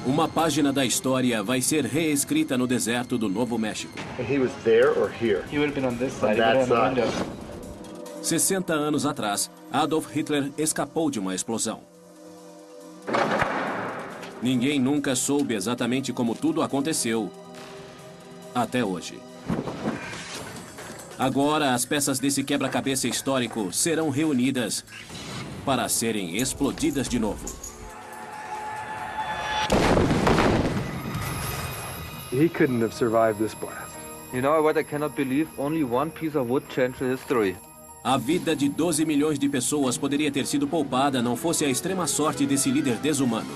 Uma página da história vai ser reescrita no deserto do Novo México. He was there or here? He would have been on this side. On that side. 60 anos atrás, Adolf Hitler escapou de uma explosão. Ninguém nunca soube exatamente como tudo aconteceu. Até hoje. Agora, as peças desse quebra-cabeça histórico serão reunidas para serem explodidas de novo. He couldn't have survived this blast. You know what I cannot believe? Only one piece of wood changed history. A vida de 12 milhões de pessoas poderia ter sido poupada não fosse a extrema sorte desse líder desumano.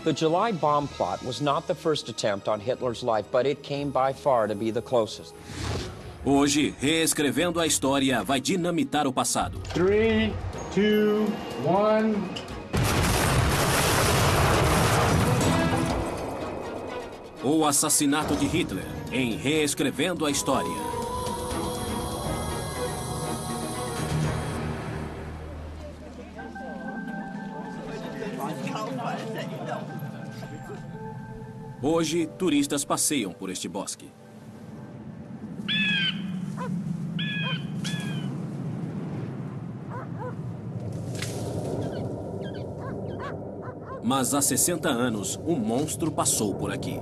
The July bomb plot was not the first attempt on Hitler's life, but it came by far to be the closest. Hoje, reescrevendo a história, vai dinamitar o passado. 3, 2, 1... O assassinato de Hitler, em Reescrevendo a História. Hoje, turistas passeiam por este bosque. Mas há 60 anos, um monstro passou por aqui.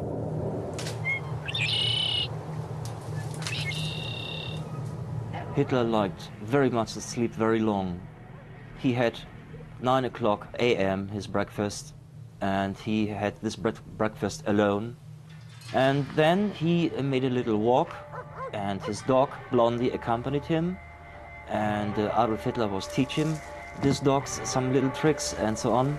Hitler liked very much to sleep very long. He had 9 o'clock a.m. his breakfast, and he had this breakfast alone. And then he made a little walk, and his dog Blondie accompanied him, and Adolf Hitler was teaching these dogs some little tricks and so on.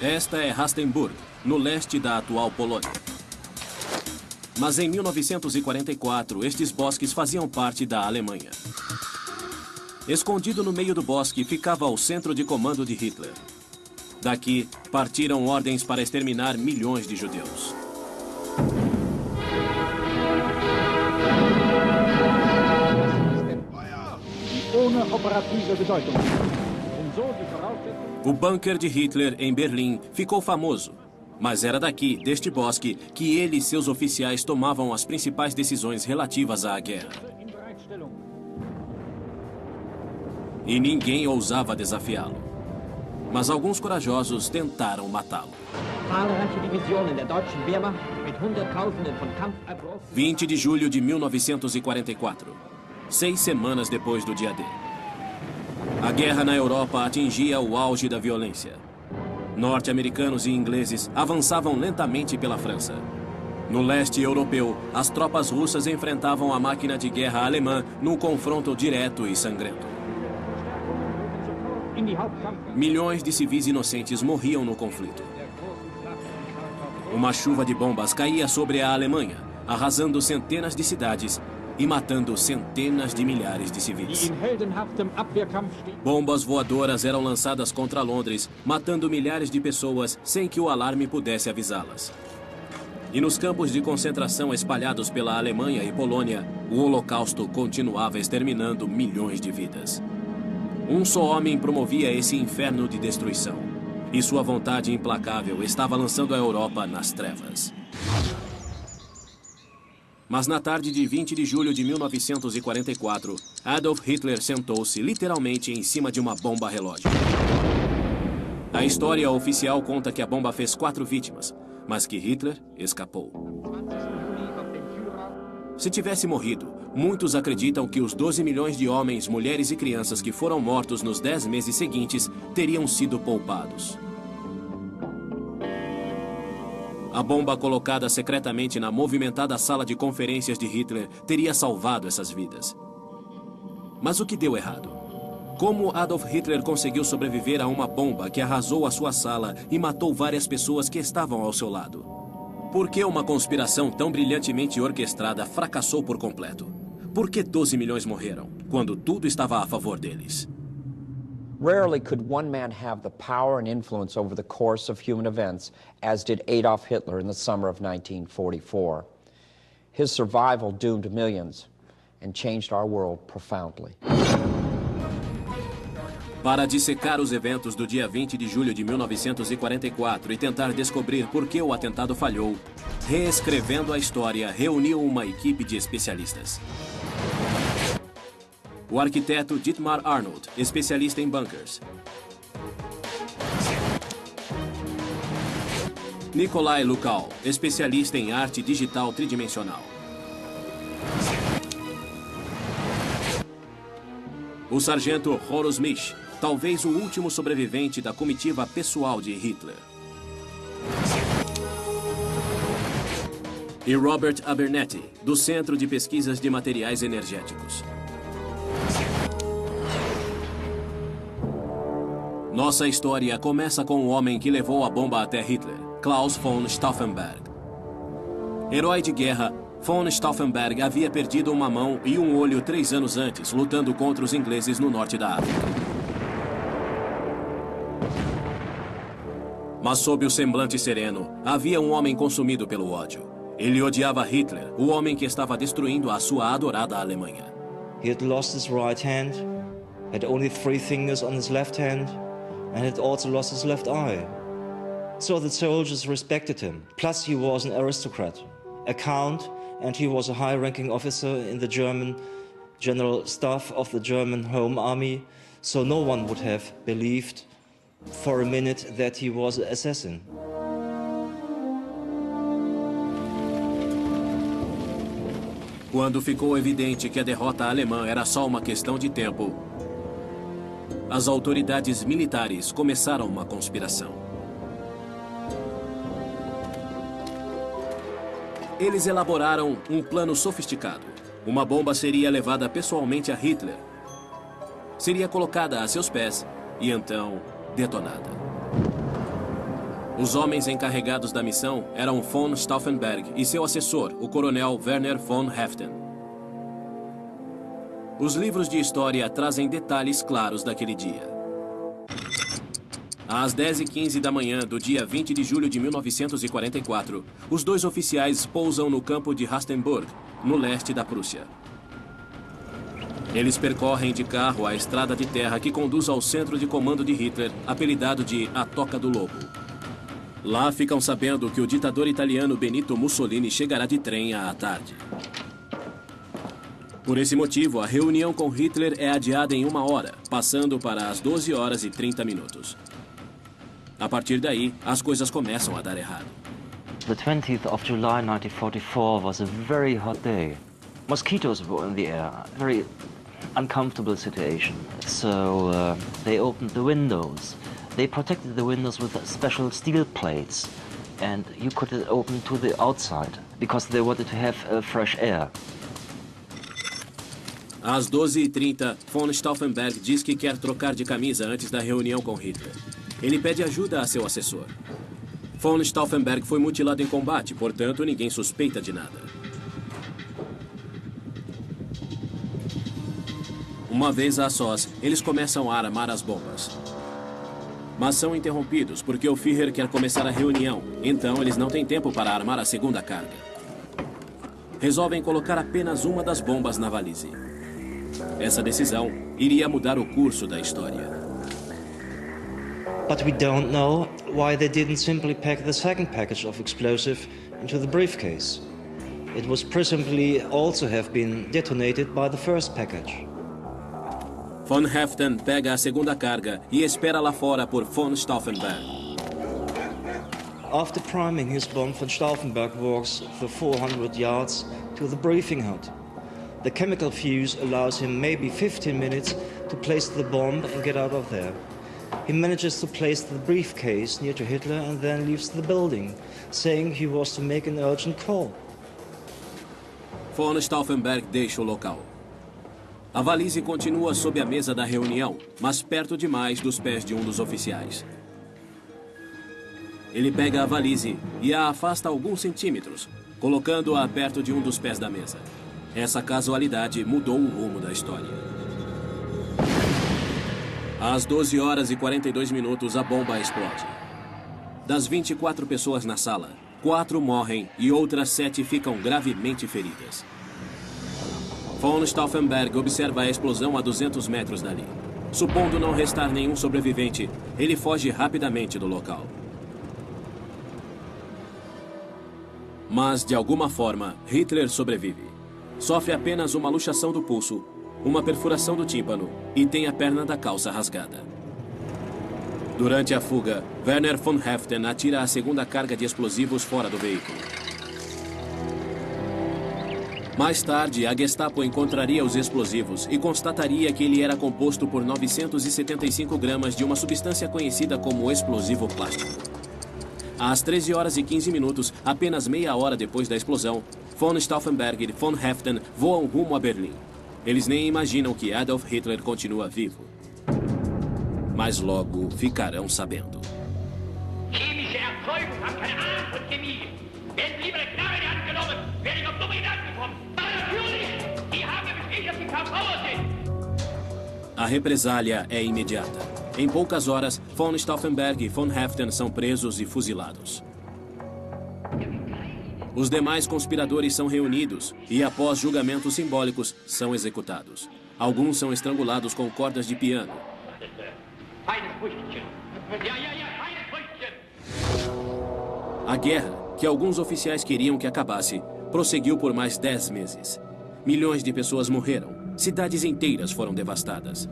Esta é Rastenburg, no leste da atual Polônia. Mas em 1944, estes bosques faziam parte da Alemanha. Escondido no meio do bosque ficava o centro de comando de Hitler. Daqui, partiram ordens para exterminar milhões de judeus. O bunker de Hitler em Berlim ficou famoso. Mas era daqui, deste bosque, que ele e seus oficiais tomavam as principais decisões relativas à guerra. E ninguém ousava desafiá-lo. Mas alguns corajosos tentaram matá-lo. 20 de julho de 1944, 6 semanas depois do dia D. A guerra na Europa atingia o auge da violência. Norte-americanos e ingleses avançavam lentamente pela França. No leste europeu, as tropas russas enfrentavam a máquina de guerra alemã num confronto direto e sangrento. Milhões de civis inocentes morriam no conflito. Uma chuva de bombas caía sobre a Alemanha, arrasando centenas de cidades e matando centenas de milhares de civis. Bombas voadoras eram lançadas contra Londres, matando milhares de pessoas sem que o alarme pudesse avisá-las. E nos campos de concentração espalhados pela Alemanha e Polônia, o Holocausto continuava exterminando milhões de vidas. Um só homem promovia esse inferno de destruição, e sua vontade implacável estava lançando a Europa nas trevas. Mas na tarde de 20 de julho de 1944, Adolf Hitler sentou-se literalmente em cima de uma bomba relógio. A história oficial conta que a bomba fez 4 vítimas, mas que Hitler escapou. Se tivesse morrido, muitos acreditam que os 12 milhões de homens, mulheres e crianças que foram mortos nos 10 meses seguintes teriam sido poupados. A bomba colocada secretamente na movimentada sala de conferências de Hitler teria salvado essas vidas. Mas o que deu errado? Como Adolf Hitler conseguiu sobreviver a uma bomba que arrasou a sua sala e matou várias pessoas que estavam ao seu lado? Por que uma conspiração tão brilhantemente orquestrada fracassou por completo? Por que 12 milhões morreram, quando tudo estava a favor deles? Rarely could one man have the power and influence over the course of human events as did Adolf Hitler in the summer of 1944. His survival doomed millions and changed our world profoundly. Para dissecar os eventos do dia 20 de julho de 1944 e tentar descobrir por que o atentado falhou, Reescrevendo a História reuniu uma equipe de especialistas. O arquiteto Dietmar Arnold, especialista em bunkers. Nikolai Lukal, especialista em arte digital tridimensional. O sargento Horus Misch, talvez o último sobrevivente da comitiva pessoal de Hitler. E Robert Abernethy, do Centro de Pesquisas de Materiais Energéticos. Nossa história começa com o homem que levou a bomba até Hitler, Klaus von Stauffenberg. Herói de guerra, von Stauffenberg havia perdido uma mão e um olho 3 anos antes, lutando contra os ingleses no norte da África. Mas sob o semblante sereno, havia um homem consumido pelo ódio. Ele odiava Hitler, o homem que estava destruindo a sua adorada Alemanha. He had lost his right hand, had only 3 fingers on his left hand, and had also lost his left eye. So the soldiers respected him. Plus he was an aristocrat, a count, and he was a high-ranking officer in the German general staff of the German Home Army, so no one would have believed for a minute that he was an assassin. Quando ficou evidente que a derrota alemã era só uma questão de tempo, as autoridades militares começaram uma conspiração. Eles elaboraram um plano sofisticado. Uma bomba seria levada pessoalmente a Hitler, seria colocada a seus pés e então detonada. Os homens encarregados da missão eram von Stauffenberg e seu assessor, o coronel Werner von Haeften. Os livros de história trazem detalhes claros daquele dia. Às 10h15 da manhã do dia 20 de julho de 1944, os 2 oficiais pousam no campo de Rastenburg, no leste da Prússia. Eles percorrem de carro a estrada de terra que conduz ao centro de comando de Hitler, apelidado de A Toca do Lobo. Lá ficam sabendo que o ditador italiano Benito Mussolini chegará de trem à tarde. Por esse motivo, a reunião com Hitler é adiada em 1 hora, passando para as 12h30. A partir daí, as coisas começam a dar errado. The 20th of July 1944 was a very hot day. Mosquitoes were in the air, very uncomfortable situation. So they opened the windows. They protected the windows with special steel plates, and you could open to the outside because they wanted to have fresh air. Às 12h30, von Stauffenberg diz que quer trocar de camisa antes da reunião com Hitler. Ele pede ajuda a seu assessor. Von Stauffenberg foi mutilado em combate, portanto, ninguém suspeita de nada. Uma vez a sós, eles começam a armar as bombas. Mas são interrompidos porque o Führer quer começar a reunião, então eles não têm tempo para armar a segunda carga. Resolvem colocar apenas uma das bombas na valise. Essa decisão iria mudar o curso da história. But we don't know why they didn't simply pack the second package of explosive into the briefcase. It was presumably also have been detonated by the first package. Von Haeften pega a segunda carga e espera lá fora por von Stauffenberg. After priming his bomb, von Stauffenberg walks the 400 yards to the briefing hut. The chemical fuse allows him maybe 15 minutes to place the bomb and get out of there. He manages to place the briefcase near to Hitler and then leaves the building, saying he was to make an urgent call. Von Stauffenberg deixa o local. A valise continua sob a mesa da reunião, mas perto demais dos pés de um dos oficiais. Ele pega a valise e a afasta alguns centímetros, colocando-a perto de um dos pés da mesa. Essa casualidade mudou o rumo da história. Às 12h42, a bomba explode. Das 24 pessoas na sala, 4 morrem e outras 7 ficam gravemente feridas. Von Stauffenberg observa a explosão a 200 metros dali. Supondo não restar nenhum sobrevivente, ele foge rapidamente do local. Mas, de alguma forma, Hitler sobrevive. Sofre apenas uma luxação do pulso, uma perfuração do tímpano e tem a perna da calça rasgada. Durante a fuga, Werner von Haeften atira a segunda carga de explosivos fora do veículo. Mais tarde, a Gestapo encontraria os explosivos e constataria que ele era composto por 975 gramas de uma substância conhecida como explosivo plástico. Às 13 horas e 15 minutos, apenas meia hora depois da explosão, von Stauffenberg e von Haeften voam rumo a Berlim. Eles nem imaginam que Adolf Hitler continua vivo. Mas logo ficarão sabendo. Chemische Erzeugung hat keine Ahnung von Chemie. Werden lieber eine Knarre in die Hand genommen, wäre ich auf dumme Gedanken gekommen. Aber natürlich, die haben bestätigt, dass die KV sind. A represália é imediata. Em poucas horas, von Stauffenberg e von Haeften são presos e fuzilados. Os demais conspiradores são reunidos e, após julgamentos simbólicos, são executados. Alguns são estrangulados com cordas de piano. A guerra, que alguns oficiais queriam que acabasse, prosseguiu por mais 10 meses. Milhões de pessoas morreram. Cidades inteiras foram devastadas.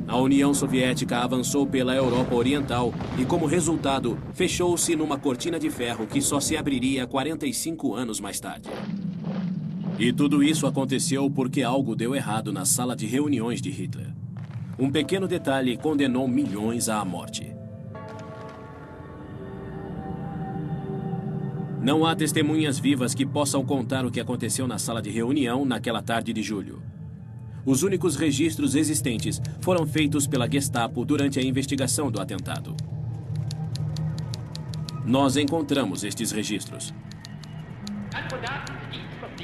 A União Soviética avançou pela Europa Oriental e, como resultado, fechou-se numa cortina de ferro que só se abriria 45 anos mais tarde. E tudo isso aconteceu porque algo deu errado na sala de reuniões de Hitler. Um pequeno detalhe condenou milhões à morte. Não há testemunhas vivas que possam contar o que aconteceu na sala de reunião naquela tarde de julho. Os únicos registros existentes foram feitos pela Gestapo durante a investigação do atentado. Nós encontramos estes registros.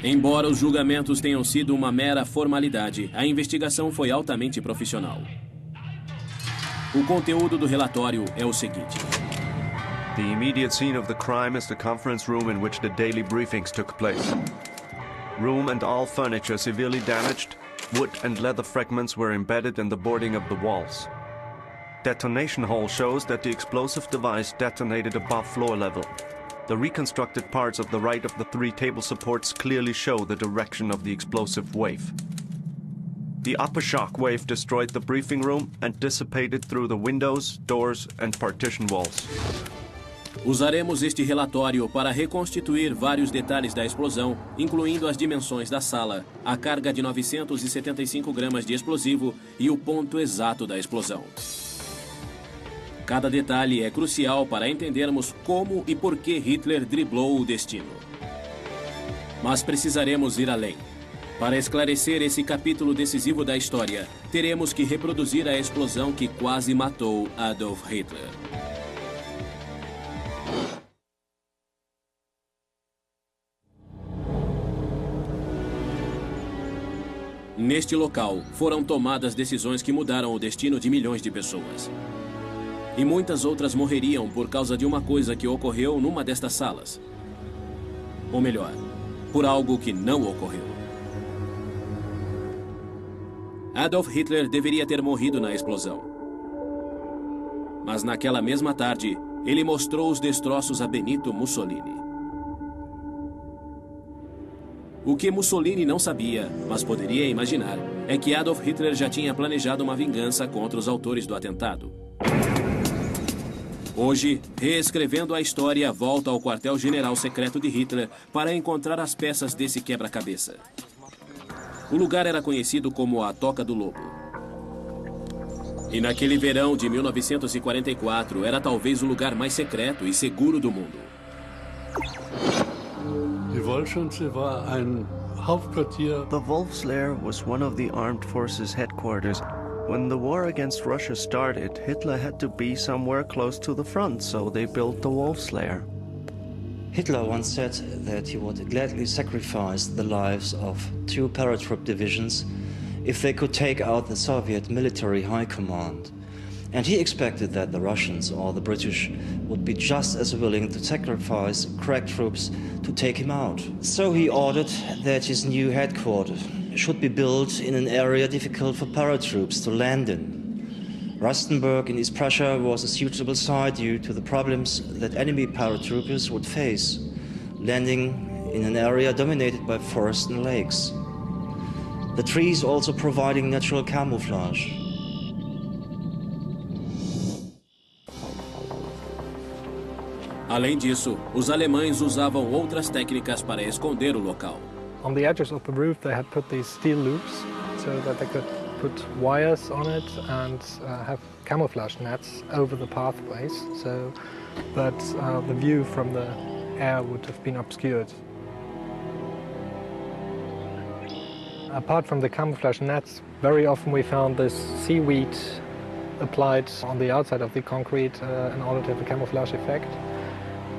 Embora os julgamentos tenham sido uma mera formalidade, a investigação foi altamente profissional. O conteúdo do relatório é o seguinte. The immediate scene of the crime is the conference room in which the daily briefings took place. Room and all furniture severely damaged. Wood and leather fragments were embedded in the boarding of the walls. Detonation hole shows that the explosive device detonated above floor level. The reconstructed parts of the right of the 3 table supports clearly show the direction of the explosive wave. The upper shock wave destroyed the briefing room and dissipated through the windows, doors and partition walls. Usaremos este relatório para reconstituir vários detalhes da explosão, incluindo as dimensões da sala, a carga de 975 gramas de explosivo e o ponto exato da explosão. Cada detalhe é crucial para entendermos como e por que Hitler driblou o destino. Mas precisaremos ir além. Para esclarecer esse capítulo decisivo da história, teremos que reproduzir a explosão que quase matou Adolf Hitler. Neste local, foram tomadas decisões que mudaram o destino de milhões de pessoas. E muitas outras morreriam por causa de uma coisa que ocorreu numa destas salas. Ou melhor, por algo que não ocorreu. Adolf Hitler deveria ter morrido na explosão. Mas naquela mesma tarde, ele mostrou os destroços a Benito Mussolini. O que Mussolini não sabia, mas poderia imaginar, é que Adolf Hitler já tinha planejado uma vingança contra os autores do atentado. Hoje, reescrevendo a história, volta ao quartel-general secreto de Hitler para encontrar as peças desse quebra-cabeça. O lugar era conhecido como a Toca do Lobo. E naquele verão de 1944, era talvez o lugar mais secreto e seguro do mundo. The Wolf's Lair was one of the armed forces' headquarters. When the war against Russia started, Hitler had to be somewhere close to the front, so they built the Wolf's Lair. Hitler once said that he would gladly sacrifice the lives of 2 paratroop divisions if they could take out the Soviet military high command. And he expected that the Russians or the British would be just as willing to sacrifice crack troops to take him out. So he ordered that his new headquarters should be built in an area difficult for paratroops to land in. Rastenburg in East Prussia was a suitable site due to the problems that enemy paratroopers would face, landing in an area dominated by forest and lakes. The trees also providing natural camouflage. Além disso, os alemães usavam outras técnicas para esconder o local. On the edges of the roof they had put these steel loops so that they could put wires on it and have camouflage nets over the pathways so that the view from the air would have been obscured. Apart from the camouflage nets, very often we found this seaweed applied on the outside of the concrete in order to have a camouflage effect.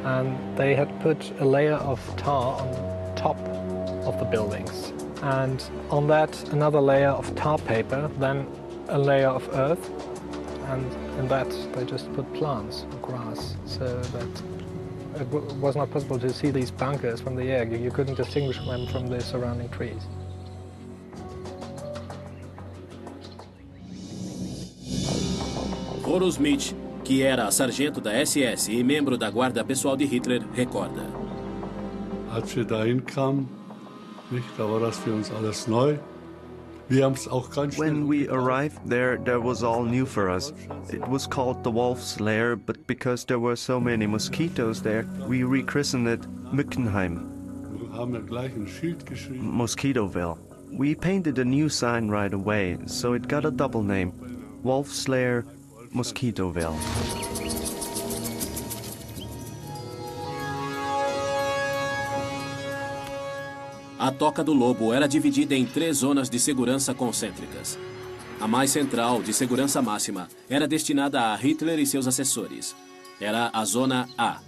And they had put a layer of tar on top of the buildings. And on that, another layer of tar paper, then a layer of earth. And in that, they just put plants or grass so that it was not possible to see these bunkers from the air. You couldn't distinguish them from the surrounding trees. Horus Mitch, que era sargento da SS e membro da guarda pessoal de Hitler, recorda. Als wir dahin kamen, da war das für uns alles neu. Wir haben es auch ganz schnell. When we arrived there was all new for us. It was called the Wolf's Lair, but because there were so many mosquitoes there, we rechristened it Mückenheim. Wir haben ja gleich ein Schild geschrieben. Mosquitoville. We painted a new sign right away, so it got a double name. Wolf's Lair, Mosquitoville. A Toca do Lobo era dividida em 3 zonas de segurança concêntricas. A mais central, de segurança máxima, era destinada a Hitler e seus assessores. Era a Zona A.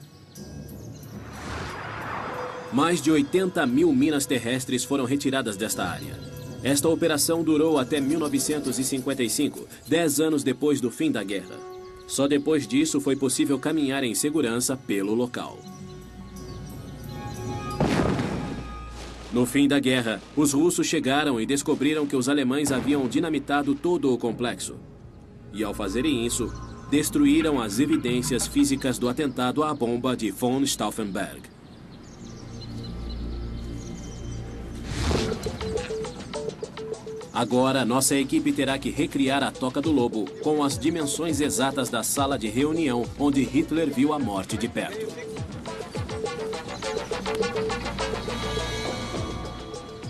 Mais de 80 mil minas terrestres foram retiradas desta área. Esta operação durou até 1955, 10 anos depois do fim da guerra. Só depois disso foi possível caminhar em segurança pelo local. No fim da guerra, os russos chegaram e descobriram que os alemães haviam dinamitado todo o complexo. E ao fazerem isso, destruíram as evidências físicas do atentado à bomba de von Stauffenberg. Agora, nossa equipe terá que recriar a Toca do Lobo com as dimensões exatas da sala de reunião onde Hitler viu a morte de perto.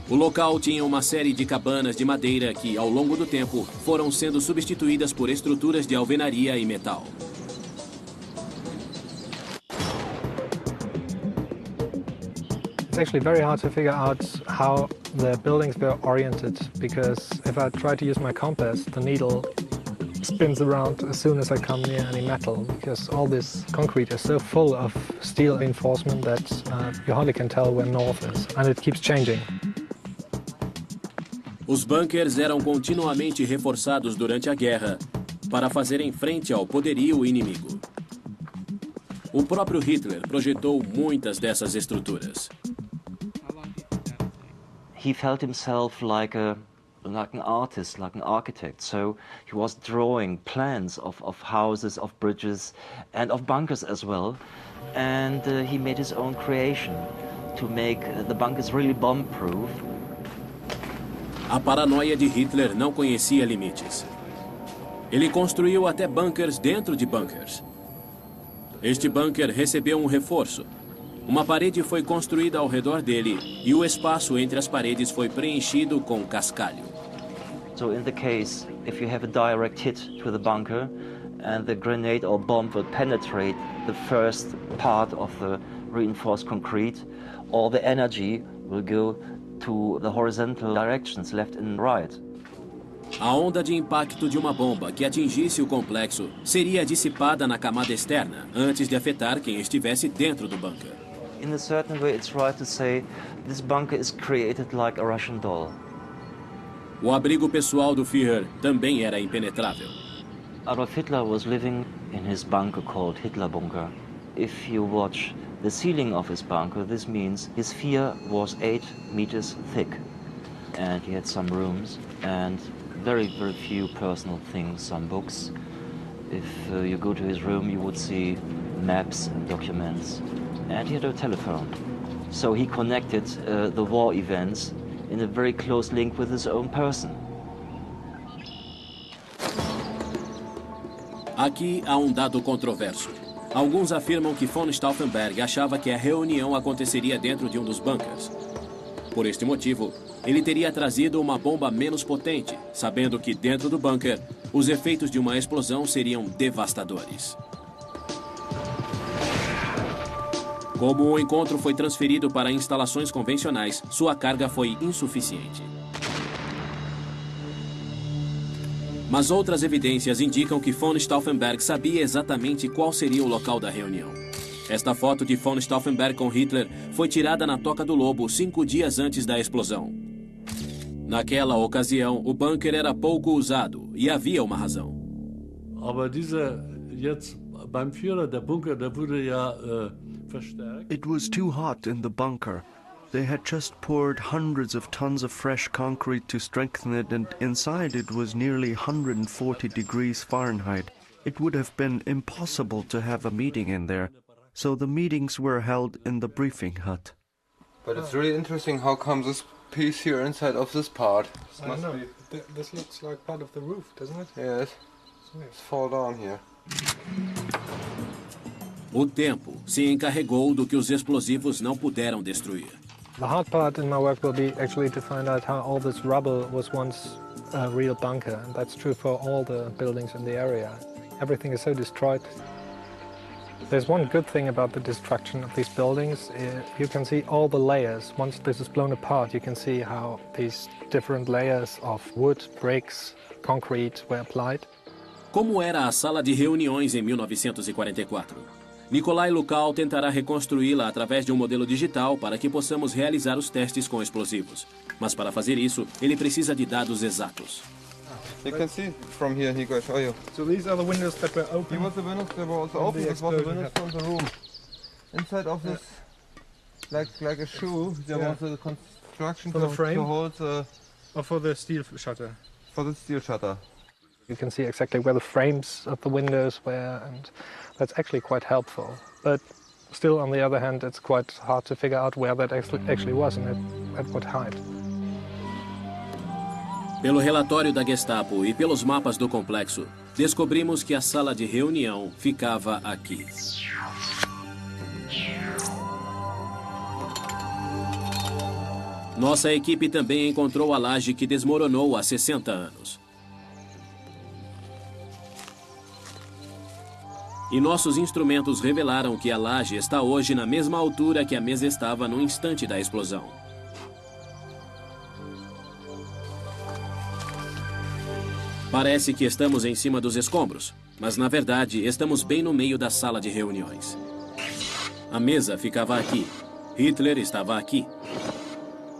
O local tinha uma série de cabanas de madeira que, ao longo do tempo, foram sendo substituídas por estruturas de alvenaria e metal. It's actually very hard to figure out how the buildings were oriented, because if I try to use my compass, the needle spins around as soon as I come near any metal, because all this concrete is so full of steel reinforcement that you hardly can tell where north is, and it keeps changing. Os bunkers eram continuamente reforçados durante a guerra para fazerem frente ao poderio inimigo. O próprio Hitler projetou muitas dessas estruturas. He felt himself like an artist, like an architect. So he was drawing plans of houses, of bridges, and of bunkers as well. And he made his own creation to make the bunkers really bomb-proof. A paranoia de Hitler não conhecia limites. Ele construiu até bunkers dentro de bunkers. Este bunker recebeu um reforço. Uma parede foi construída ao redor dele e o espaço entre as paredes foi preenchido com cascalho. So in the case, if you have a direct hit to the bunker and the grenade or bomb will penetrate the first part of the reinforced concrete, all the energy will go to the horizontal directions, left and right. A onda de impacto de uma bomba que atingisse o complexo seria dissipada na camada externa antes de afetar quem estivesse dentro do bunker. In a certain way, it's right to say this bunker is created like a Russian doll. O abrigo pessoal do Führer também era impenetrável. Adolf Hitler was living in his bunker called Hitler Bunker. If you watch the ceiling of his bunker, this means his sphere was 8 meters thick. and he had some rooms and very, very few personal things, some books. If you go to his room, you would see maps and documents. And he had a telephone. So he connected the war events in a very close link with his own person. Aqui há um dado controverso. Alguns afirmam que von Stauffenberg achava que a reunião aconteceria dentro de um dos bunkers. Por este motivo, ele teria trazido uma bomba menos potente, sabendo que dentro do bunker, os efeitos de uma explosão seriam devastadores. Como o encontro foi transferido para instalações convencionais, sua carga foi insuficiente. Mas outras evidências indicam que von Stauffenberg sabia exatamente qual seria o local da reunião. Esta foto de von Stauffenberg com Hitler foi tirada na Toca do Lobo 5 dias antes da explosão. Naquela ocasião, o bunker era pouco usado e havia uma razão. Aber jetzt beim Führer, der Bunker, der wurde ja verstärkt. It was too hot in the bunker. They had just poured hundreds of tons of fresh concrete to strengthen it, and inside it was nearly 140 degrees Fahrenheit. It would have been impossible to have a meeting in there, so the meetings were held in the briefing hut. But it's really interesting how come this piece here inside of this part. This looks like part of the roof, doesn't it? Yes, it's fall down here. O tempo se encarregou do que os explosivos não puderam destruir. The hard part in my work will be actually to find out how all this rubble was once a real bunker, and that's true for all the buildings in the area. Everything is so destroyed. There's one good thing about the destruction of these buildings. You can see all the layers. Once this is blown apart, you can see how these different layers of wood, bricks, concrete were applied. Como era a sala de reuniões em 1944? Nikolai Lukács tentará reconstruí-la através de um modelo digital para que possamos realizar os testes com explosivos. Mas para fazer isso, ele precisa de dados exatos. You can see from here, he will show you. So these are the windows that were open. Here was the windows that were also open. This was the windows from the room. Inside of this, like a shoe, there was a construction for the frame? to hold the... Or for the steel shutter? For the steel shutter. You can see exactly where the frames of the windows were, and that's actually quite helpful. But still, on the other hand, it's quite hard to figure out where that actually was and at what height. Pelo relatório da Gestapo e pelos mapas do complexo, descobrimos que a sala de reunião ficava aqui. Nossa equipe também encontrou a laje que desmoronou há 60 anos. E nossos instrumentos revelaram que a laje está hoje na mesma altura que a mesa estava no instante da explosão. Parece que estamos em cima dos escombros, mas na verdade estamos bem no meio da sala de reuniões. A mesa ficava aqui. Hitler estava aqui.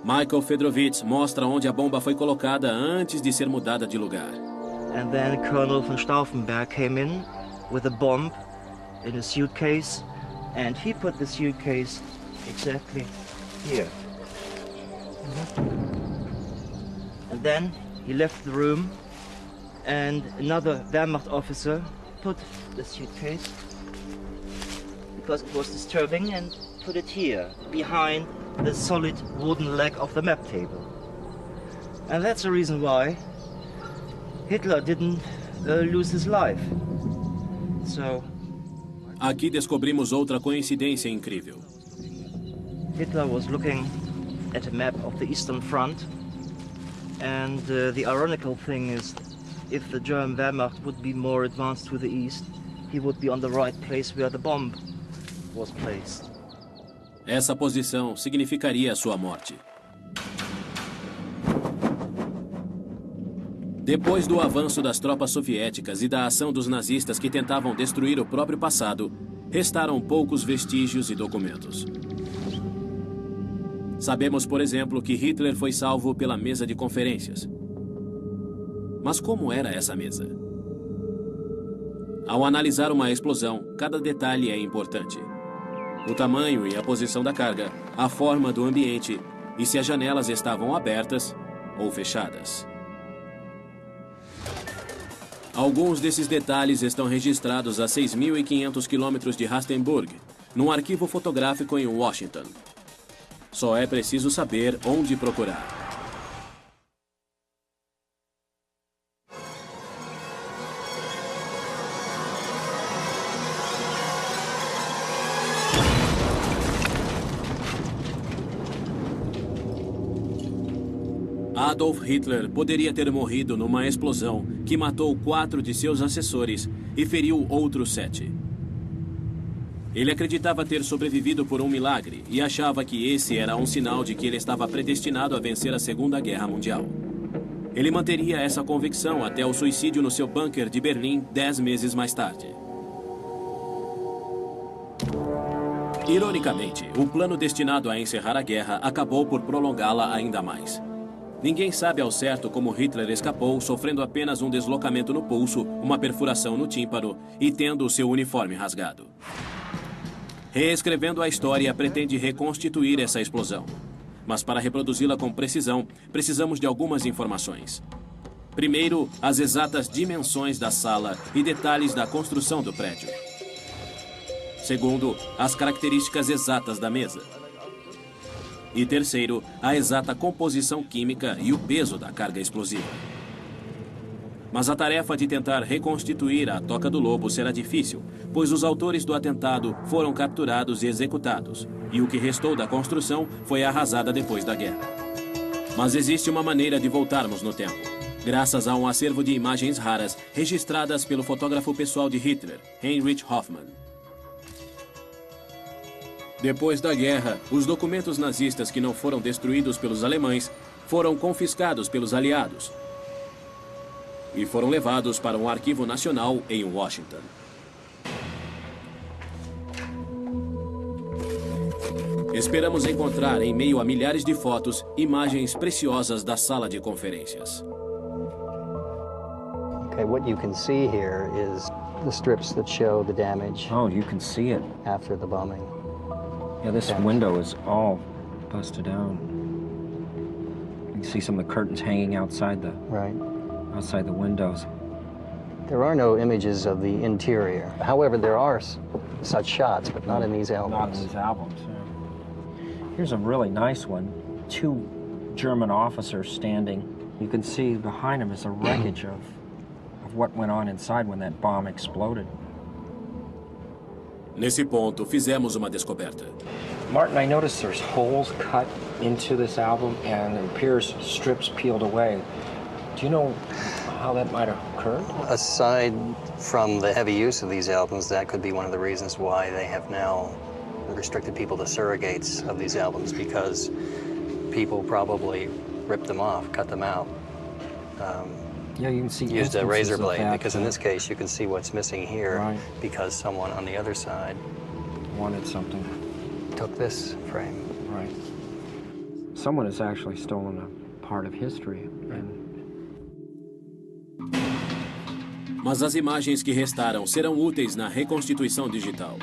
Michael Fedrovitz mostra onde a bomba foi colocada antes de ser mudada de lugar. And then Colonel von Stauffenberg came in with a bomb in a suitcase, and he put the suitcase exactly here. And then he left the room, and another Wehrmacht officer put the suitcase, because it was disturbing, and put it here, behind the solid wooden leg of the map table. And that's the reason why Hitler didn't lose his life. So, aqui descobrimos outra coincidência incrível. Hitler was looking at a map of the Eastern Front, and the ironical thing is, if the German Wehrmacht would be more advanced to the east, he would be on the right place where the bomb was placed. Essa posição significaria sua morte. Depois do avanço das tropas soviéticas e da ação dos nazistas que tentavam destruir o próprio passado, restaram poucos vestígios e documentos. Sabemos, por exemplo, que Hitler foi salvo pela mesa de conferências. Mas como era essa mesa? Ao analisar uma explosão, cada detalhe é importante. O tamanho e a posição da carga, a forma do ambiente e se as janelas estavam abertas ou fechadas. Alguns desses detalhes estão registrados a 6.500 quilômetros de Rastenburg, num arquivo fotográfico em Washington. Só é preciso saber onde procurar. Adolf Hitler poderia ter morrido numa explosão que matou 4 de seus assessores e feriu outros 7. Ele acreditava ter sobrevivido por um milagre e achava que esse era um sinal de que ele estava predestinado a vencer a Segunda Guerra Mundial. Ele manteria essa convicção até o suicídio no seu bunker de Berlim 10 meses mais tarde. Ironicamente, o plano destinado a encerrar a guerra acabou por prolongá-la ainda mais. Ninguém sabe ao certo como Hitler escapou, sofrendo apenas um deslocamento no pulso, uma perfuração no tímpano e tendo o seu uniforme rasgado. Reescrevendo a história, pretende reconstituir essa explosão. Mas para reproduzi-la com precisão, precisamos de algumas informações. Primeiro, as exatas dimensões da sala e detalhes da construção do prédio. Segundo, as características exatas da mesa. E terceiro, a exata composição química e o peso da carga explosiva. Mas a tarefa de tentar reconstituir a Toca do Lobo será difícil, pois os autores do atentado foram capturados e executados, e o que restou da construção foi arrasada depois da guerra. Mas existe uma maneira de voltarmos no tempo, graças a um acervo de imagens raras registradas pelo fotógrafo pessoal de Hitler, Heinrich Hoffmann. Depois da guerra, os documentos nazistas que não foram destruídos pelos alemães foram confiscados pelos aliados e foram levados para um arquivo nacional em Washington. Esperamos encontrar, em meio a milhares de fotos, imagens preciosas da sala de conferências. Okay, what you can see here is the strips that show the damage. Oh, you can see it after the bombing. Yeah, this window is all busted down. You can see some of the curtains hanging outside the windows. There are no images of the interior. However, there are such shots, but not in these albums. Not in these albums, yeah. Here's a really nice one. 2 German officers standing. You can see behind them is a wreckage of what went on inside when that bomb exploded. Nesse ponto, fizemos uma descoberta. Martin, I noticed there's holes cut into this album and it appears strips peeled away. Do you know how that might have occurred? Aside from the heavy use of these albums, that could be one of the reasons why they have now restricted people to surrogates of these albums, because people probably ripped them off, cut them out. Yeah, you can see used a razor blade, because in this case you can see what's missing here, right, because someone on the other side wanted something. Took this frame. Right. Someone has actually stolen a part of history. Mas as imagens que restaram serão úteis na reconstituição digital.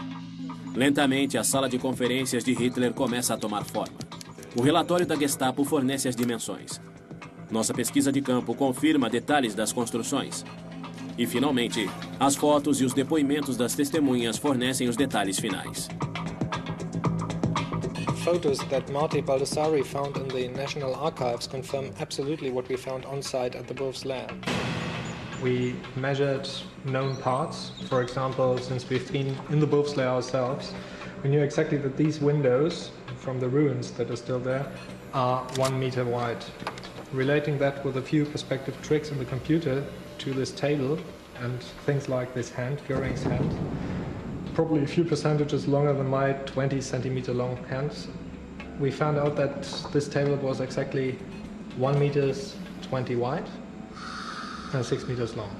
Lentamente, a sala de conferências de Hitler começa a tomar forma. O relatório da Gestapo fornece as dimensões. Nossa pesquisa de campo confirma detalhes das construções. E, finalmente, as fotos e os depoimentos das testemunhas fornecem os detalhes finais. Photos that Marty Baldassari found in the National Archives confirm absolutely what we found on site at the Wolf's lab. We measured known parts. For example, since we've been in the Wolf's lair ourselves, we knew exactly that these windows from the ruins that are still there are 1 meter wide. Relating that with a few perspective tricks in the computer to this table and things like this hand, Göring's hand, probably a few percentages longer than my 20 centimeter long hands, we found out that this table was exactly 1 meter 20 wide and 6 meters long.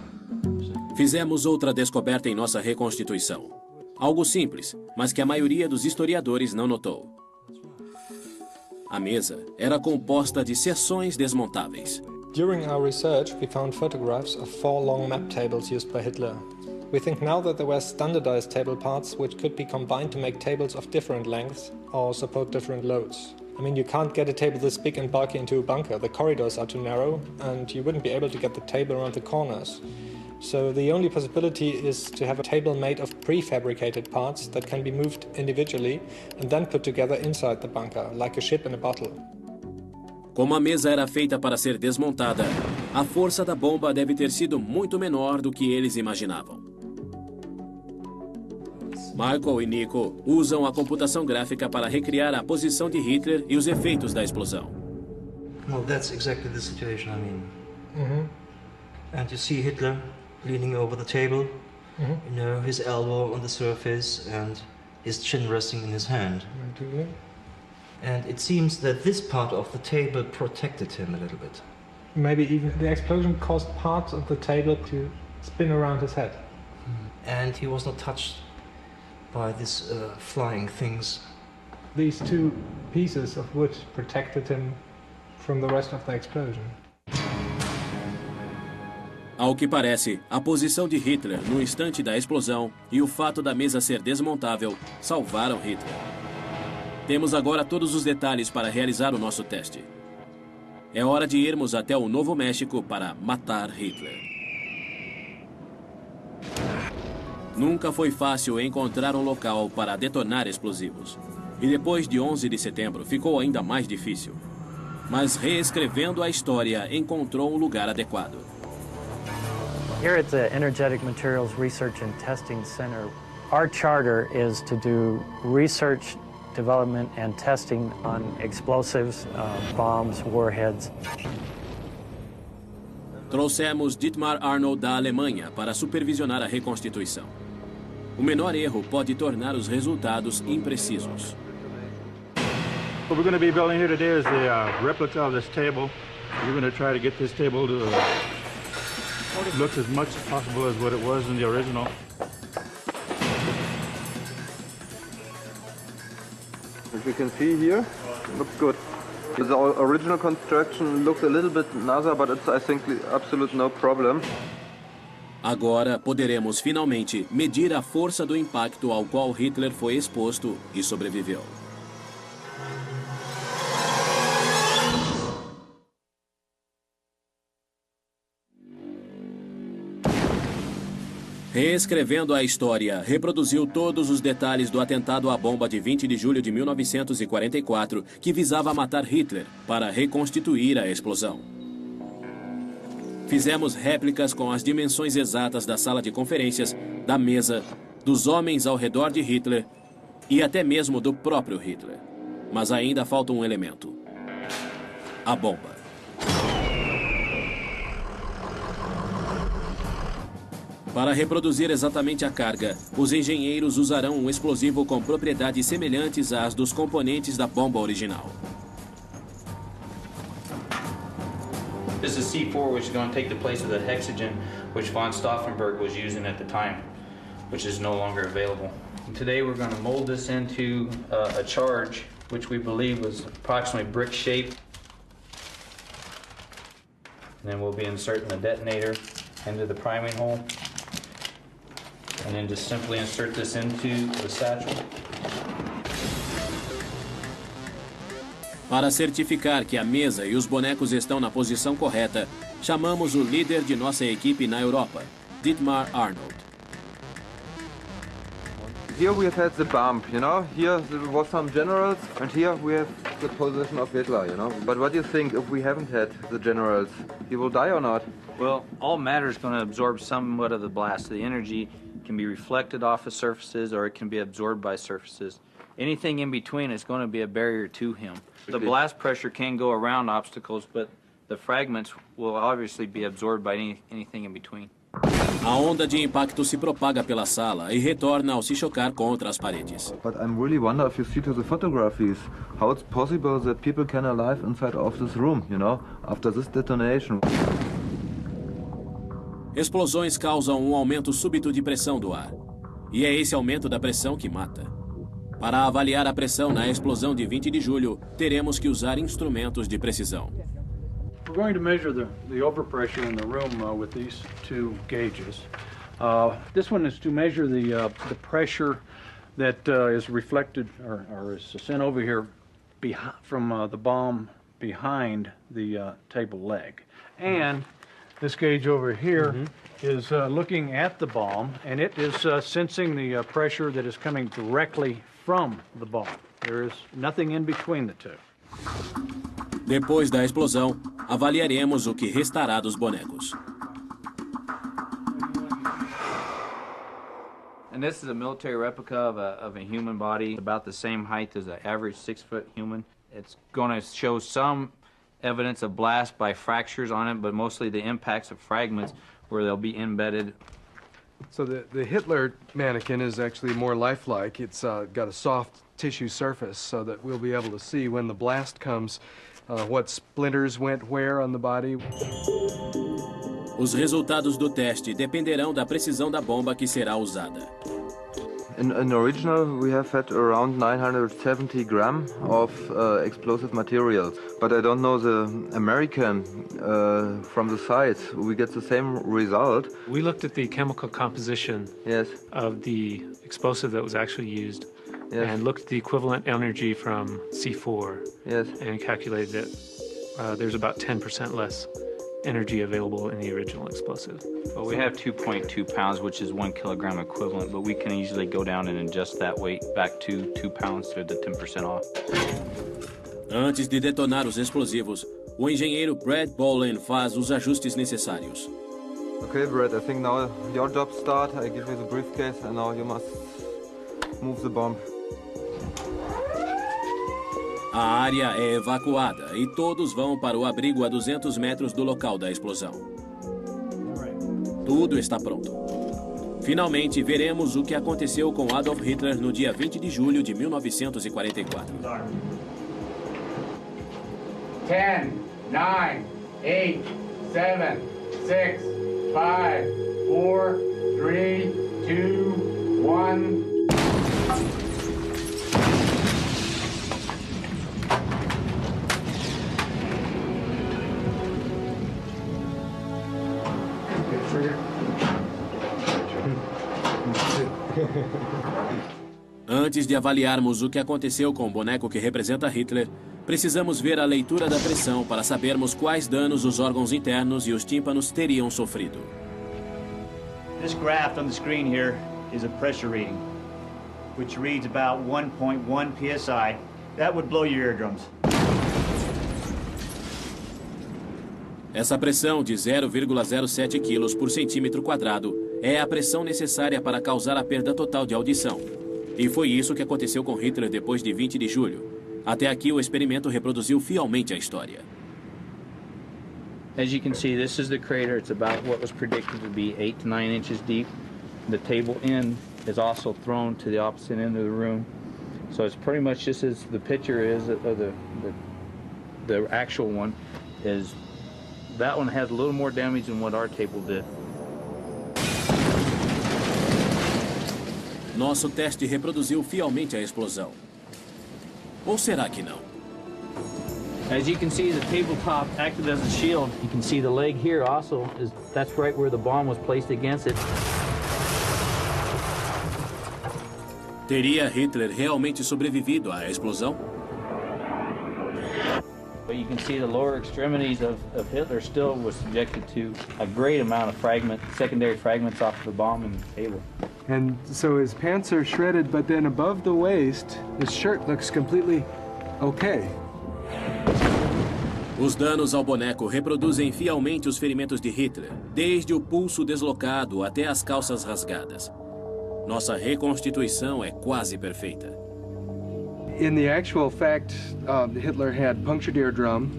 Fizemos outra descoberta em nossa reconstituição. Algo simples, mas que a maioria dos historiadores não notou. A mesa era composta de seções desmontáveis. During our research, we found photographs of 4 long map tables used by Hitler. We think now that there were standardized table parts which could be combined to make tables of different lengths or support different loads. I mean, you can't get a table this big and bulky into a bunker. The corridors are too narrow, and you wouldn't be able to get the table around the corners. So the only possibility is to have a table made of prefabricated parts that can be moved individually and then put together inside the bunker, like a ship in a bottle. Como a mesa era feita para ser desmontada, a força da bomba deve ter sido muito menor do que eles imaginavam. Michael e Nico usam a computação gráfica para recriar a posição de Hitler e os efeitos da explosão. Well, that's exactly the situation, I mean. And you see Hitler leaning over the table, you know, his elbow on the surface and his chin resting in his hand. And it seems that this part of the table protected him a little bit. Maybe even the explosion caused parts of the table to spin around his head. And he was not touched by these flying things. These two pieces of wood protected him from the rest of the explosion. Ao que parece, a posição de Hitler no instante da explosão e o fato da mesa ser desmontável salvaram Hitler. Temos agora todos os detalhes para realizar o nosso teste. É hora de irmos até o Novo México para matar Hitler. Nunca foi fácil encontrar um local para detonar explosivos. E depois de 11 de setembro ficou ainda mais difícil. Mas reescrevendo a história, encontrou um lugar adequado. Here at the Energetic Materials Research and Testing Center, our charter is to do research, development and testing on explosives, bombs, warheads. Trouxemos Dietmar Arnold da Alemanha para supervisionar a reconstituição. O menor erro pode tornar os resultados imprecisos. What we're going to be building here today is the replica of this table. We're going to try to get this table to look as much as possible as what it was in the original. As you can see here, looks good. The original construction looks a little bit NASA, but it's, I think, absolute no problem. Agora poderemos finalmente medir a força do impacto ao qual Hitler foi exposto e sobreviveu. Reescrevendo a história, reproduziu todos os detalhes do atentado à bomba de 20 de julho de 1944, que visava matar Hitler, para reconstituir a explosão. Fizemos réplicas com as dimensões exatas da sala de conferências, da mesa, dos homens ao redor de Hitler e até mesmo do próprio Hitler. Mas ainda falta um elemento: a bomba. Para reproduzir exatamente a carga, os engenheiros usarão um explosivo com propriedades semelhantes às dos componentes da bomba original. This is C4, which is going to take the place of the hexagen which von Stauffenberg was using at the time, which is no longer available. And today we're going to mold this into a charge which we believe was approximately brick shaped. And then we'll be inserting the detonator into the priming hole. And then just simply insert this into the satchel. Para certificar que a mesa e os bonecos estão na posição correta, chamamos o líder de nossa equipe na Europa, Dietmar Arnold. Here we have had the bomb, you know. Here there was some generals, and here we have the position of Hitler, you know. But what do you think if we haven't had the generals? He will die or not? Well, all matter is going to absorb somewhat of the blast. The energy can be reflected off of surfaces or it can be absorbed by surfaces. Anything in between is going to be a barrier to him. The blast pressure can go around obstacles, but the fragments will obviously be absorbed by anything in between. A onda de impacto se propaga pela sala e retorna ao se chocar contra as paredes. But I really wonder if you see to the photographies how it's possible that people can alive inside of this room, you know, after this detonation. Explosões causam um aumento súbito de pressão do ar. E é esse aumento da pressão que mata. Para avaliar a pressão na explosão de 20 de julho, teremos que usar instrumentos de precisão. We're going to measure the overpressure in the room with these two gauges. This one is to measure the pressure that is reflected or is sent over here from the bomb behind the table leg. And this gauge over here is looking at the bomb, and it is sensing the pressure that is coming directly from the bomb. There is nothing in between the two. Depois da explosão, avaliaremos o que restará dos bonecos. And this is a military replica of a human body, about the same height as an average 6-foot human. It's going to show some evidence of blast by fractures on it, but mostly the impacts of fragments where they'll be embedded. So the Hitler mannequin is actually more lifelike. It's got a soft tissue surface so that we'll be able to see when the blast comes what splinters went where on the body. Os resultados do teste dependerão da precisão da bomba que será usada. In original, we have had around 970 grams of explosive material, but I don't know the American from the size. We get the same result. We looked at the chemical composition of the explosive that was actually used and looked at the equivalent energy from C4 and calculated that there's about 10% less energy available in the original explosive. Well, we have 2.2 pounds, which is 1 kilogram equivalent, but we can easily go down and adjust that weight back to 2 pounds to the 10% off. Antes de detonar os explosivos, o engenheiro Brad Bolen faz os ajustes necessários. Okay, Brad, I think now your job starts. I give you the briefcase and now you must move the bomb. A área é evacuada e todos vão para o abrigo a 200 metros do local da explosão. Tudo está pronto. Finalmente, veremos o que aconteceu com Adolf Hitler no dia 20 de julho de 1944. 10, 9, 8, 7, 6, 5, 4, 3, 2, 1... Antes de avaliarmos o que aconteceu com o boneco que representa Hitler, precisamos ver a leitura da pressão para sabermos quais danos os órgãos internos e os tímpanos teriam sofrido. This graph on the screen here is a pressure reading, which reads about 1.1 psi. That would blow your eardrums. Essa pressão de 0,07 kg por centímetro quadrado é a pressão necessária para causar a perda total de audição. E foi isso que aconteceu com Hitler depois de 20 de julho. Até aqui, o experimento reproduziu fielmente a história. As you can see, this is the crater. It's about what was predicted to be 8 to 9 inches deep. The table end is also thrown to the opposite end of the room. So it's pretty much just as the picture is of the actual one. Is that one has a little more damage than what our table did. Nosso teste reproduziu fielmente a explosão. Ou será que não? As you can see, the tabletop acted as a shield. You can see the leg here also. That's right where the bomb was placed against it. Teria Hitler realmente sobrevivido à explosão? But you can see the lower extremities of Hitler still was subjected to a great amount of secondary fragments off the bomb and the table. And so his pants are shredded, but then above the waist, his shirt looks completely okay. Os danos ao boneco reproduzem fielmente os ferimentos de Hitler, desde o pulso deslocado até as calças rasgadas. Nossa reconstituição é quase perfeita. In the actual fact, Hitler had punctured eardrum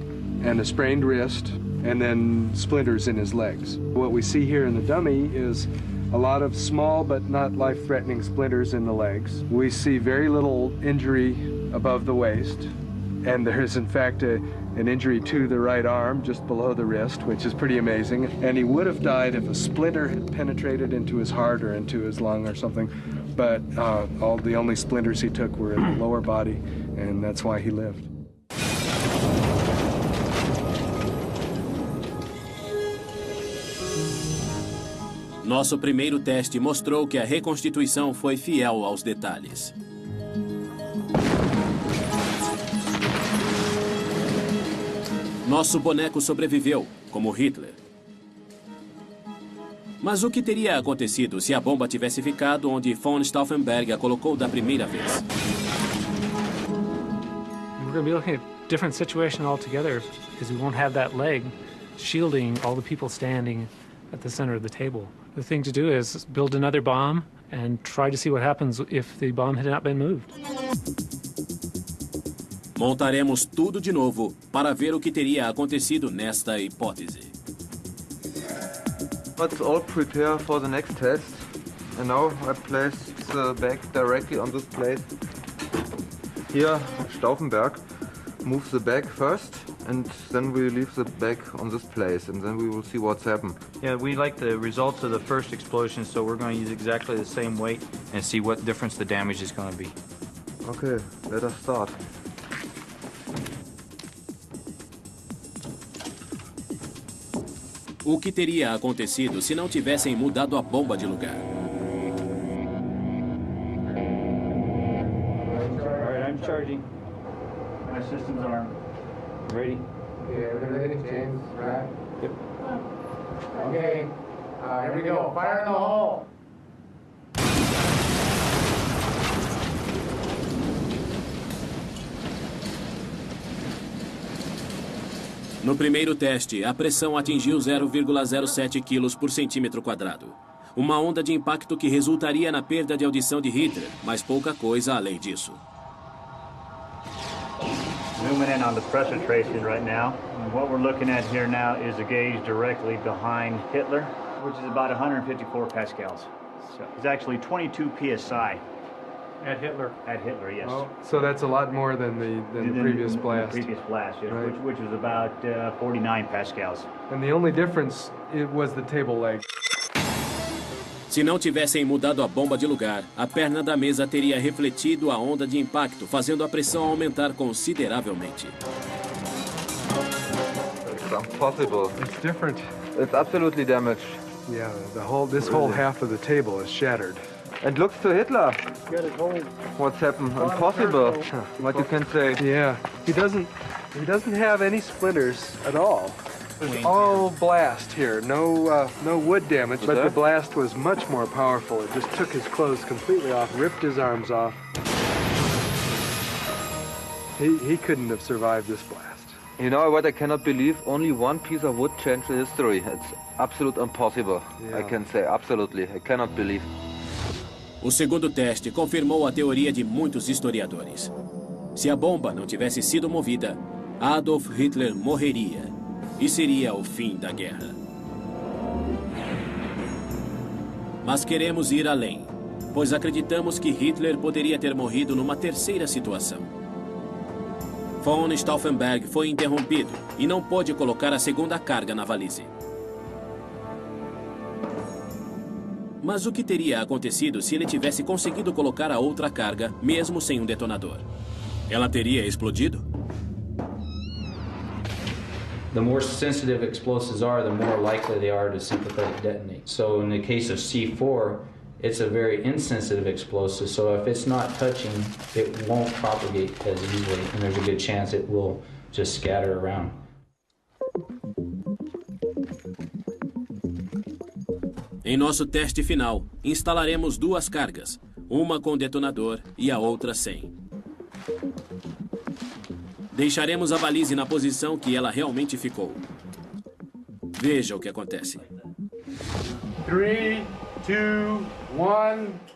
and a sprained wrist and then splinters in his legs. What we see here in the dummy is a lot of small but not life-threatening splinters in the legs. We see very little injury above the waist, and there is in fact an injury to the right arm just below the wrist, which is pretty amazing. And he would have died if a splinter had penetrated into his heart or into his lung or something, but all the only splinters he took were in the lower body, and that's why he lived. Nosso primeiro teste mostrou que a reconstituição foi fiel aos detalhes. Nosso boneco sobreviveu, como Hitler. Mas o que teria acontecido se a bomba tivesse ficado onde von Stauffenberg a colocou da primeira vez? We're going to be looking at a different situation altogether because we won't have that leg shielding all the people standing at the center of the table. The thing to do is build another bomb and try to see what happens if the bomb had not been moved. Montaremos tudo de novo para ver o que teria acontecido nesta hipótese. Let's all prepare for the next test. And now I place the bag directly on this plate. Here, Stauffenberg moves the bag first, and then we leave the bag on this place, and then we will see what's happened. Yeah, we like the results of the first explosion, so we're going to use exactly the same weight and see what difference the damage is going to be. Okay, let us start. O que teria acontecido se não tivessem mudado a bomba de lugar? Alright, I'm charging. My systems are ready. Yeah, we're ready, James. Right? Yep. Okay. Here we go. Fire in the hole. No primeiro teste, a pressão atingiu 0,07 kg por centímetro quadrado. Uma onda de impacto que resultaria na perda de audição de Hitler, mas pouca coisa além disso. Zooming in on the pressure tracing right now. And what we're looking at here now is a gauge directly behind Hitler, which is about 154 pascals. So it's actually 22 psi. At Hitler? At Hitler, yes. Oh, so that's a lot more than the previous blast. The previous blast, yes, Right. which was about 49 pascals. And the only difference was the table leg. Se não tivessem mudado a bomba de lugar, a perna da mesa teria refletido a onda de impacto, fazendo a pressão aumentar consideravelmente. It's impossible. It's different. It's absolutely damaged. Yeah, this whole half of the table is shattered. And looks to Hitler. What's happened? Impossible. What you can say? Yeah, he doesn't have any splinters at all. It's all blast here. No wood damage, but the blast was much more powerful. It just took his clothes completely off, ripped his arms off. He couldn't have survived this blast. You know what I cannot believe? Only one piece of wood changed the history. It's absolute impossible. Yeah. I can say absolutely. I cannot believe. O segundo teste confirmou a teoria de muitos historiadores. Se a bomba não tivesse sido movida, Adolf Hitler morreria e seria o fim da guerra. Mas queremos ir além, pois acreditamos que Hitler poderia ter morrido numa terceira situação. Von Stauffenberg foi interrompido e não pôde colocar a segunda carga na valise. Mas o que teria acontecido se ele tivesse conseguido colocar a outra carga, mesmo sem um detonador? Ela teria explodido? The more sensitive explosives are, the more likely they are to sympathetic detonate. So in the case of C4, it's a very insensitive explosive, so if it's not touching, it won't propagate as easily, and there's a good chance it will just scatter around. Em nosso teste final, instalaremos duas cargas, uma com detonador e a outra sem. Deixaremos a valise na posição que ela realmente ficou. Veja o que acontece. 3, 2, 1.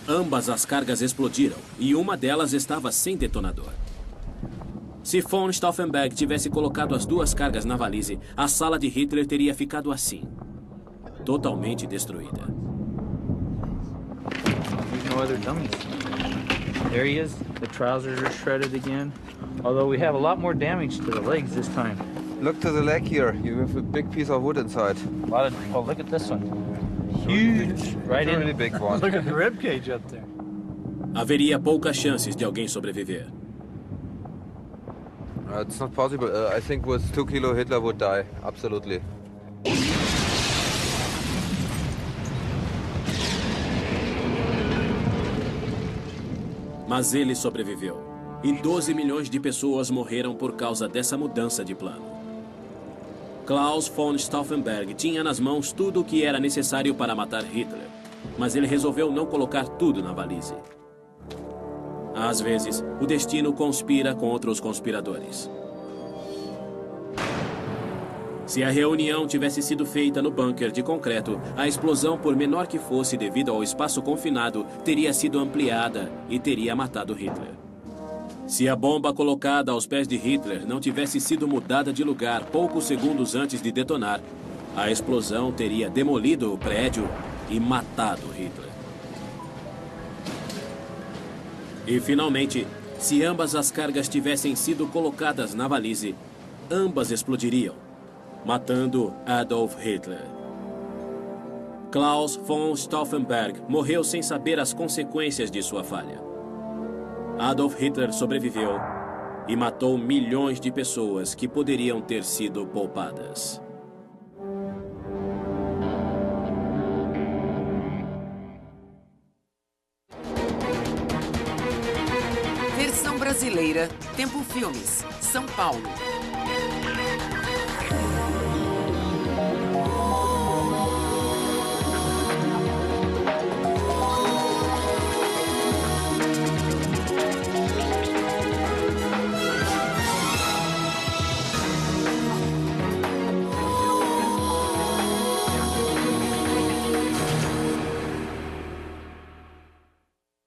Ambas as cargas explodiram e uma delas estava sem detonador. Se von Stauffenberg tivesse colocado as duas cargas na valise, a sala de Hitler teria ficado assim, totalmente destruída. There's no other dummies. There he is. The trousers are shredded again. Although we have a lot more damage to the legs this time. Look to the leg here. You have a big piece of wood inside. Oh, look at this one. Huge. Right in. Really big one. Look at the rib cage up there. Haveria poucas chances de alguém sobreviver. It's not possible. I think with 2 kilo Hitler would die. Absolutely. Mas ele sobreviveu. E 12 milhões de pessoas morreram por causa dessa mudança de plano. Klaus von Stauffenberg tinha nas mãos tudo o que era necessário para matar Hitler, mas ele resolveu não colocar tudo na valise. Às vezes, o destino conspira contra os conspiradores. Se a reunião tivesse sido feita no bunker de concreto, a explosão, por menor que fosse devido ao espaço confinado, teria sido ampliada e teria matado Hitler. Se a bomba colocada aos pés de Hitler não tivesse sido mudada de lugar poucos segundos antes de detonar, a explosão teria demolido o prédio e matado Hitler. E, finalmente, se ambas as cargas tivessem sido colocadas na valise, ambas explodiriam, matando Adolf Hitler. Klaus von Stauffenberg morreu sem saber as consequências de sua falha. Adolf Hitler sobreviveu e matou milhões de pessoas que poderiam ter sido poupadas. Versão brasileira, Tempo Filmes, São Paulo.